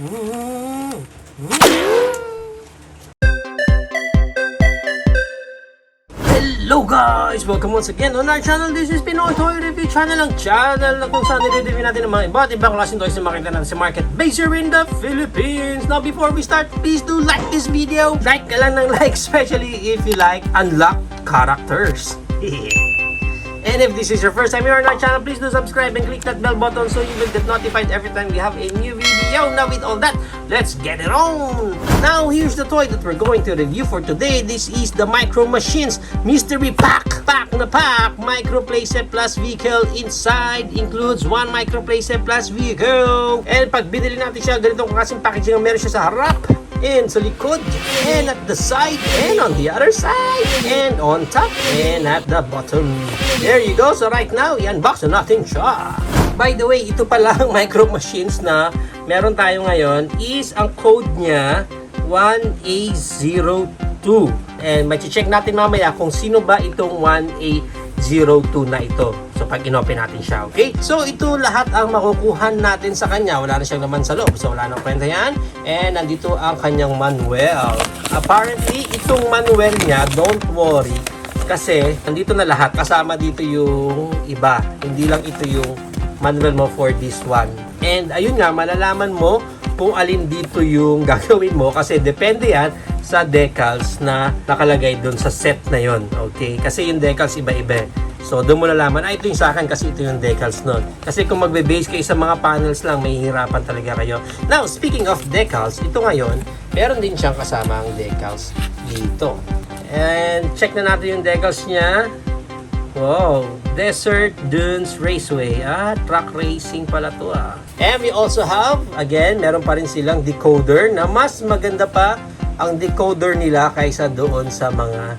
Hello guys! Welcome once again on our channel. This is Pinoy Toy Review Channel, ang channel na kung saan nire-review natin ang mga iba't ibang klaseng toys na makita natin sa market based here in the Philippines. Now before we start, please do like this video. Like ka lang ng like, especially if you like unlocked characters. And if this is your first time here on our channel, please do subscribe and click that bell button so you will get notified every time we have a new video. Now with all that, let's get it on! Now here's the toy that we're going to review for today. This is the Micro Machines Mystery Pack. Pack na pack! Micro Playset Plus Vehicle. Inside includes one Micro Playset Plus Vehicle. And pag binili natin siya, ganitong klaseng packaging ang meron siya sa harap, and sa likod, and at the side, and on the other side, and on top, and at the bottom. There you go. So right now, i-unbox na natin siya. By the way, ito pala ang Micro Machines na meron tayo ngayon is ang code niya 1A02. And check natin mamaya kung sino ba itong 1A02 na ito. So pag inopen natin siya, okay? So ito lahat ang makukuha natin sa kanya. Wala na siyang naman sa loob. So wala nang kwenta yan. And nandito ang kanyang manual. Apparently, itong manual niya, don't worry. Kasi nandito na lahat. Kasama dito yung iba. Hindi lang ito yung manual mo for this one. And ayun nga, malalaman mo kung alin dito yung gagawin mo. Kasi depende yan sa decals na nakalagay doon sa set na yon. Okay? Kasi yung decals iba-iba. So, doon mo nalaman, ito yung sa akin kasi ito yung decals nun. Kasi kung magbe-base kayo sa mga panels lang, may hirapan talaga kayo. Now, speaking of decals, ito ngayon, meron din siyang kasamang decals dito. And check na natin yung decals niya. Wow, Desert Dunes Raceway. Track racing pala to And we also have, again, meron pa rin silang decoder na mas maganda pa ang decoder nila kaysa doon sa mga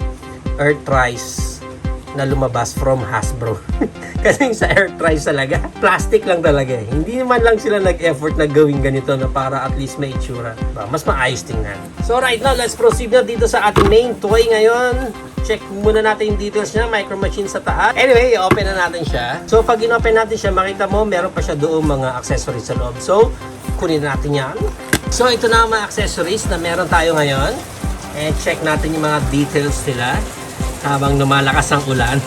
Earthrise na lumabas from Hasbro. Kasi sa Earthrise talaga, plastic lang talaga eh. Hindi naman lang sila nag-effort na gawin ganito na para at least may itsura. Mas maayos tingnan. So right now, let's proceed na dito sa ating main toy ngayon. Check muna natin yung details niya, Micro Machine sa taas. Anyway, i-open na natin siya. So pag in-open natin siya, makita mo, meron pa siya doon mga accessories sa loob. So, kunin natin yan. So ito na ang mga accessories na meron tayo ngayon. And check natin yung mga details nila habang lumalakas ang ulan.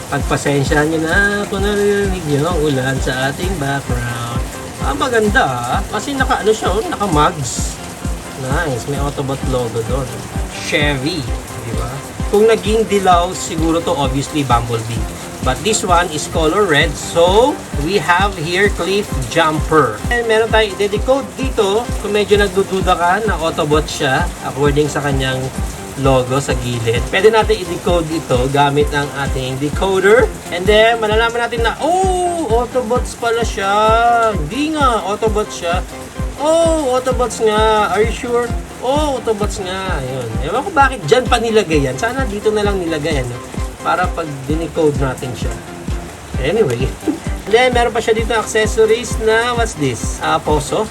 Pagpasensya nyo na kung narinig nyo ang ulan sa ating background. Maganda kasi naka mugs. Nice, may Autobot logo doon. Chevy, di ba? Kung naging dilaw, siguro to obviously Bumblebee. But this one is color red, so we have here Cliff Jumper. And meron tayong i-decode dito kung medyo nagdududa ka na Autobot siya according sa kanyang logo sa gilid. Pwede natin i-decode ito gamit ang ating decoder. And then, malalaman natin na, Autobots pala siya. Hindi nga, Autobots siya. Autobots nga. Are you sure? Autobots nga. Ayun. Ewan ko bakit dyan pa nilagay yan. Sana dito na lang nilagay yan. Para pag dinecode natin siya. Anyway. Then, meron pa siya dito accessories na, what's this? Poso.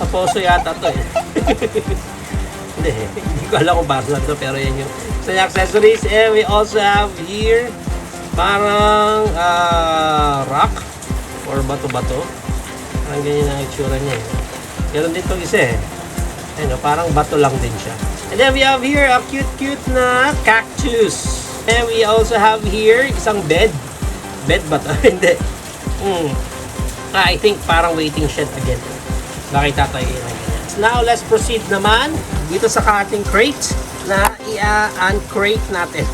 Sa poso yata to eh. Hindi ko alam kung bakit lang to, pero yan yung sa accessories. And we also have here parang rock or bato-bato. Parang ganyan ang itsura niya eh. Meron din itong isa eh. Ano, parang bato lang din siya. And then we have here a cute na cactus. And we also have here isang bed. Bed ba to? Hindi. I think parang waiting shed again. Bakit tayo yun ang ganyan. Now, let's proceed naman dito sa ating crate na i-uncrate natin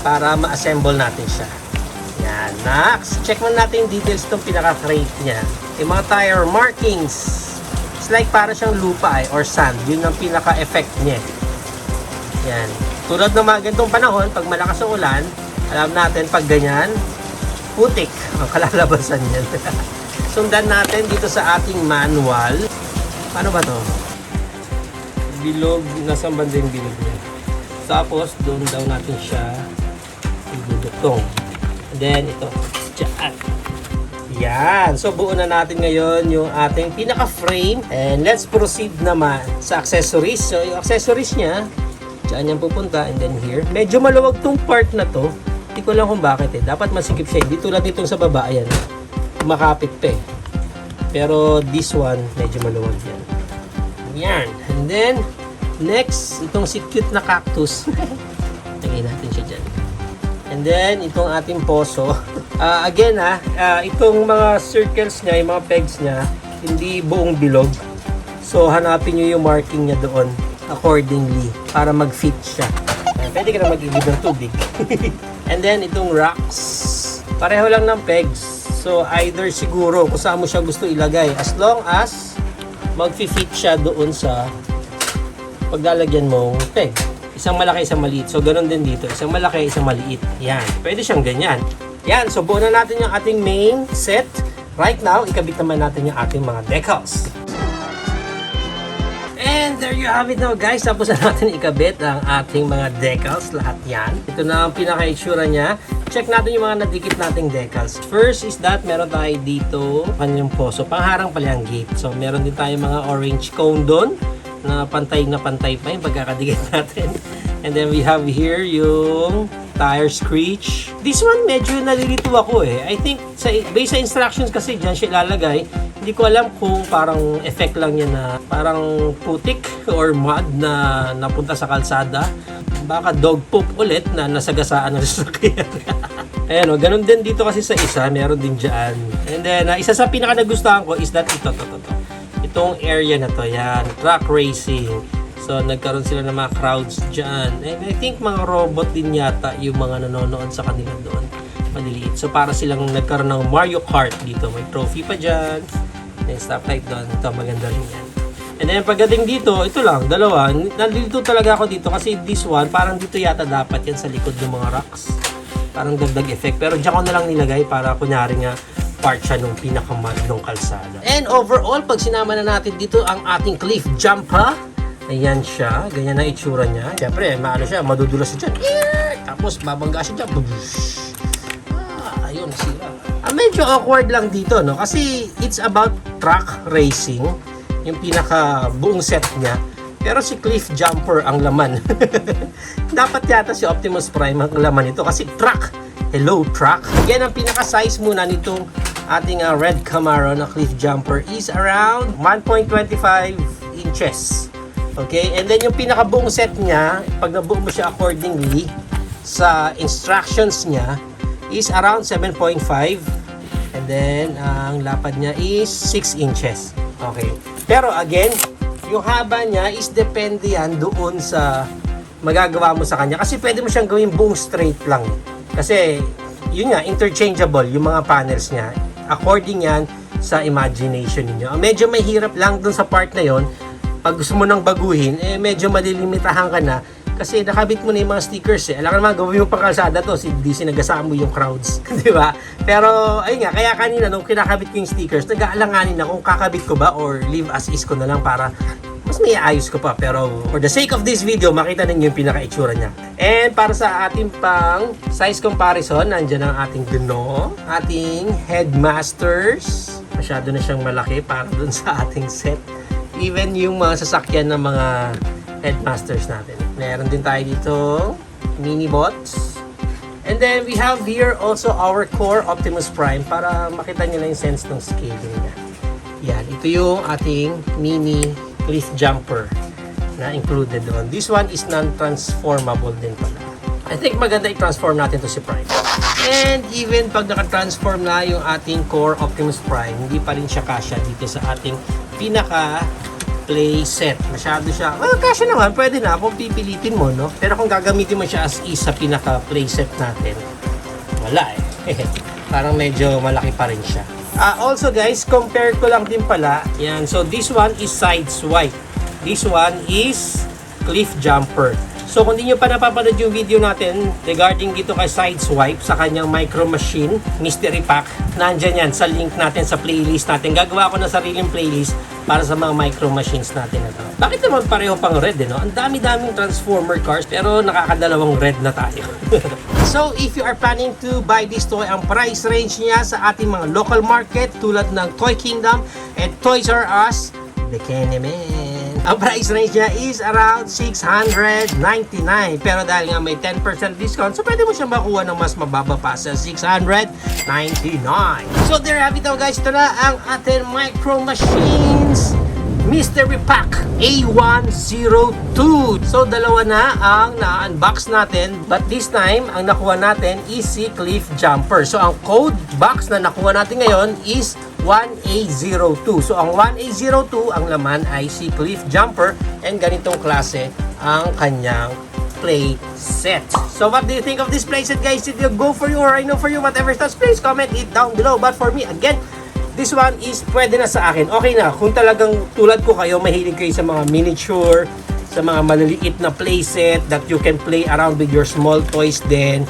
para ma-assemble natin siya. Yan. Next, check mo natin yung details itong pinaka-crate niya. Yung mga tire markings. It's like para siyang lupa or sand. Yun ang pinaka-effect niya. Yan. Tulad ng mga ganitong panahon, pag malakas ang ulan, alam natin pag ganyan, putik ang kalalabasan niyan. Sundan natin dito sa ating manual. Paano ba to? Bilog, nasa banda yung bilog niya. Tapos, doon daw natin siya iduduktong. Then, ito. Diyan. Yan. So, buo na natin ngayon yung ating pinaka-frame. And let's proceed naman sa accessories. So, yung accessories niya, diyan yan pupunta. And then here. Medyo maluwag tong part na to. Hindi ko lang kung bakit eh. Dapat masikip siya. Hindi tulad nitong sa baba. Ayan. Makapit pa eh. Pero this one, medyo maluwag yan. Yan. And then, next, itong si cute na cactus. Lagay natin siya dyan. And then, itong ating poso. Again itong mga circles niya, yung mga pegs niya, hindi buong bilog. So, hanapin nyo yung marking niya doon accordingly para mag-fit siya. Pwede ka na mag-igib ng tubig. And then, itong rocks. Pareho lang ng pegs. So, either siguro kung saan mo siya gusto ilagay. As long as mag-fit siya doon sa paglalagyan mong peg. Isang malaki, isang maliit. So, ganun din dito. Isang malaki, isang maliit. Yan. Pwede siyang ganyan. Yan. So, buo na natin yung ating main set. Right now, ikabit naman natin yung ating mga decals. And there you have it now, guys. Tapos na natin ikabit ang ating mga decals. Lahat yan. Ito na ang pinaka-itsura niya. Check natin yung mga nadikit nating decals. First is that meron tayo dito kanyang poso. Pangharang pala ang gate. So, meron din tayo mga orange cone doon na pantay pa yung pagkakadikit natin. And then we have here yung tire screech. This one medyo nalilito ako eh. I think based sa instructions kasi dyan siya ilalagay. Hindi ko alam kung parang effect lang yan na parang putik or mud na napunta sa kalsada. Baka dog poop ulit na nasagasaan ng sasakyan. Ayan o, ganun din dito kasi sa isa. Meron din dyan. And then, isa sa pinaka nagustuhan ko is that ito. Itong area na to, yan, track racing. So, nagkaroon sila ng mga crowds dyan. And I think mga robot din yata yung mga nanonood sa kanila doon. Maliliit. So, para silang nagkaroon ng Mario Kart dito. May trophy pa dyan. And stuff like doon. Ito, maganda rin yan. And then, pagdating dito, ito lang, dalawa. Nandito talaga ako dito kasi this one, parang dito yata dapat yan sa likod ng mga rocks. Parang dagdag effect. Pero dyan ko na lang nilagay para kunyari nga part siya nung pinakamat ng kalsada. And overall, pag sinama na natin dito ang ating cliff jumper, ayan siya, ganyan na itsura niya. Siyempre, maano siya, madudulas siya dyan. Tapos, babangga siya dyan. Ayun, nasira. Medyo awkward lang dito, no? Kasi it's about track racing, yung pinaka buong set niya. Pero si cliff jumper ang laman. Dapat yata si Optimus Prime ang laman ito kasi track. Hello, track. Yan ang pinaka-size muna nitong ating red Camaro na cliff jumper is around 1.25 inches. Okay? And then yung pinaka-buong set niya, pag nabuo mo siya accordingly sa instructions niya, is around 7.5. And then, ang lapad niya is 6 inches. Okay? Pero again, yung haba niya is depende yan doon sa magagawa mo sa kanya. Kasi pwede mo siyang gawin buong straight lang. Kasi, yun nga, interchangeable yung mga panels niya. According yan sa imagination ninyo. Medyo mahirap lang dun sa part na yon. Pag gusto mo nang baguhin, medyo malilimitahan ka na. Kasi nakabit mo na yung mga stickers eh. Alam ka naman, gawin mo pang kalsada to, di sinagasaan mo yung crowds. Di ba? Pero, ayun nga, kaya kanina nung kinakabit ko yung stickers, nag-aalanganin na kung kakabit ko ba or leave as is ko na lang para mas may ayos ko pa. Pero for the sake of this video, makita ninyo yung pinaka-itsura niya. And para sa ating pang size comparison, nandyan ang ating Gno, ating Headmasters. Masyado na siyang malaki para dun sa ating set. Even yung mga sasakyan ng mga Headmasters natin. Meron din tayo dito, mini bots. And then we have here also our core Optimus Prime para makita nyo na yung sense ng scaling niya. Yan, ito yung ating mini cliff jumper na included doon. This one is non-transformable din pala. I think maganda i-transform natin to si Prime. And even pag naka-transform na yung ating core Optimus Prime, hindi pa rin siya kasya dito sa ating pinaka play set. Masyado siya. Well, kasya naman, pwede na kung pipilitin mo, no? Pero kung gagamitin mo siya as is sa pinaka play set natin, wala eh. Parang medyo malaki pa rin siya. Also guys, compare ko lang din pala. Yan, so this one is side swipe. This one is cliff jumper. So kung hindi nyo pa napapanood yung video natin regarding dito kay side swipe sa kanyang Micro Machine mystery pack, nandyan yan sa link natin sa playlist natin. Gagawa ko na sariling playlist para sa mga Micro Machines natin na to. Bakit naman pareho pang red eh, no? Ang dami-daming Transformer cars pero nakakadalawang red na tayo. So if you are planning to buy this toy, ang price range niya sa ating mga local market tulad ng Toy Kingdom at Toys R Us, Bikini Man. natin. Ang price range niya is around 699. Pero dahil nga may 10% discount, so pwede mo siyang makuha ng mas mababa pa sa 699. So there you have it now guys. Ito na ang ating Micro Machines Mystery Pack A102. So dalawa na ang na-unbox natin, but this time ang nakuha natin is si Cliff Jumper. So ang code box na nakuha natin ngayon is 1A02. So ang 1A02 ang laman ay si Cliff Jumper, and ganitong klase ang kanyang play set. So what do you think of this play set guys? Did you go for you or I know for you? Whatever thoughts, please comment it down below. But for me, again, this one is pwede na sa akin. Okay na, kung talagang tulad ko kayo, mahilig kayo sa mga miniature, sa mga maliliit na playset that you can play around with your small toys din,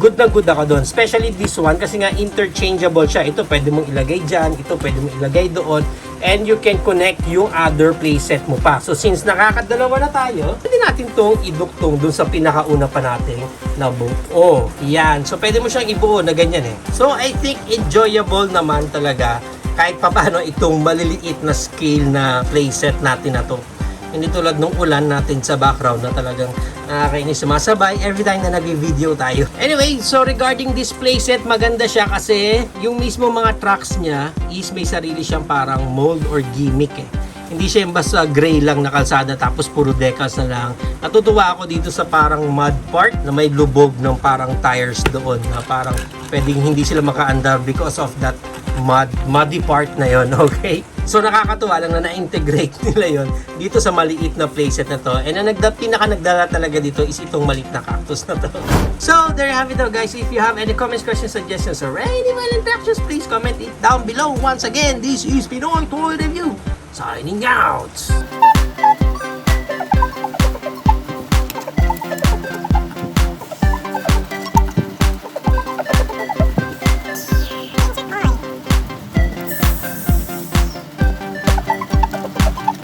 good na good ako doon. Especially this one kasi nga interchangeable siya. Ito pwede mong ilagay dyan, ito pwede mong ilagay doon, and you can connect yung other playset mo pa. So since nakakadalawa na tayo, pwede natin tong iduktong doon sa pinakauna pa nating nabuo. Yan. So pwede mo siyang ibuo na ganyan eh. So I think enjoyable naman talaga kahit papaano itong maliliit na scale na playset natin na to. Hindi tulad nung ulan natin sa background na talagang nakakainis sumasabay every time na nag-video tayo. Anyway, so regarding this playset, maganda siya kasi yung mismo mga tracks niya is may sarili siyang parang mold or gimmick eh. Hindi siya yung basta gray lang na kalsada tapos puro decals na lang. Natutuwa ako dito sa parang mud part na may lubog ng parang tires doon na parang pwedeng hindi sila maka-andar because of that muddy part na yon. Okay? So nakakatuwa lang na na-integrate nila yon dito sa maliit na playset na to. And ang pinaka-nagdala talaga dito is itong maliit na cactus na to. So there you have it now guys. If you have any comments, questions, suggestions, or any interactions, please comment it down below. Once again, this is Pinoy Toy Review signing out.